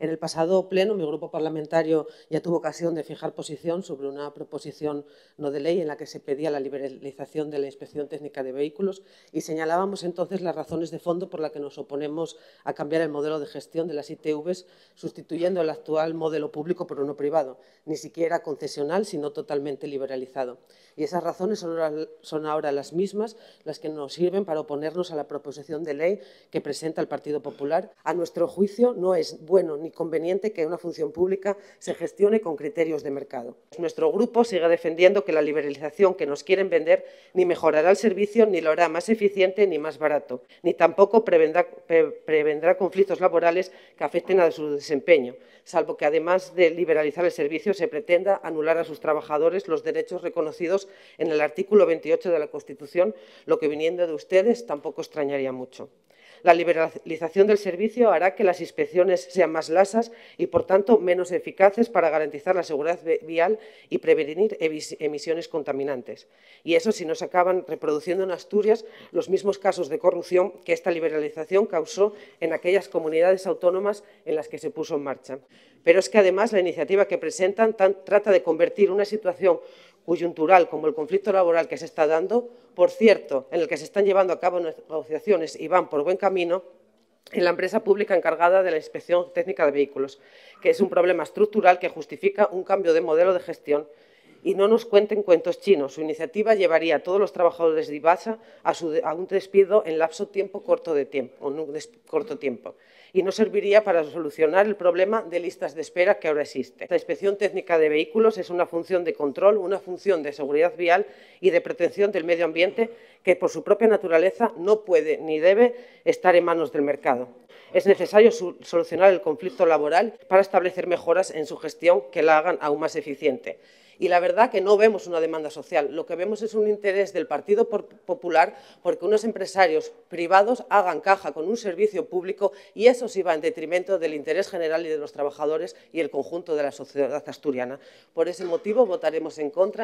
En el pasado pleno, mi grupo parlamentario ya tuvo ocasión de fijar posición sobre una proposición no de ley en la que se pedía la liberalización de la inspección técnica de vehículos y señalábamos entonces las razones de fondo por las que nos oponemos a cambiar el modelo de gestión de las ITV, sustituyendo el actual modelo público por uno privado, ni siquiera concesional, sino totalmente liberalizado. Y esas razones son ahora las mismas las que nos sirven para oponernos a la proposición de ley que presenta el Partido Popular. A nuestro juicio, no es bueno ni conveniente que una función pública se gestione con criterios de mercado. Nuestro grupo sigue defendiendo que la liberalización que nos quieren vender ni mejorará el servicio, ni lo hará más eficiente ni más barato, ni tampoco prevendrá conflictos laborales que afecten a su desempeño, salvo que además de liberalizar el servicio se pretenda anular a sus trabajadores los derechos reconocidos en el artículo 28 de la Constitución, lo que viniendo de ustedes tampoco extrañaría mucho. La liberalización del servicio hará que las inspecciones sean más lasas y, por tanto, menos eficaces para garantizar la seguridad vial y prevenir emisiones contaminantes. Y eso si no se acaban reproduciendo en Asturias los mismos casos de corrupción que esta liberalización causó en aquellas comunidades autónomas en las que se puso en marcha. Pero es que, además, la iniciativa que presentan trata de convertir una situación coyuntural como el conflicto laboral que se está dando, por cierto, en el que se están llevando a cabo negociaciones y van por buen camino, en la empresa pública encargada de la inspección técnica de vehículos, que es un problema estructural que justifica un cambio de modelo de gestión. Y no nos cuenten cuentos chinos. Su iniciativa llevaría a todos los trabajadores de Ibasa a un despido en corto tiempo. Y no serviría para solucionar el problema de listas de espera que ahora existe. La inspección técnica de vehículos es una función de control, una función de seguridad vial y de protección del medio ambiente que, por su propia naturaleza, no puede ni debe estar en manos del mercado. Es necesario solucionar el conflicto laboral para establecer mejoras en su gestión que la hagan aún más eficiente. Y la verdad que no vemos una demanda social, lo que vemos es un interés del Partido Popular porque unos empresarios privados hagan caja con un servicio público y eso sí va en detrimento del interés general y de los trabajadores y el conjunto de la sociedad asturiana. Por ese motivo votaremos en contra.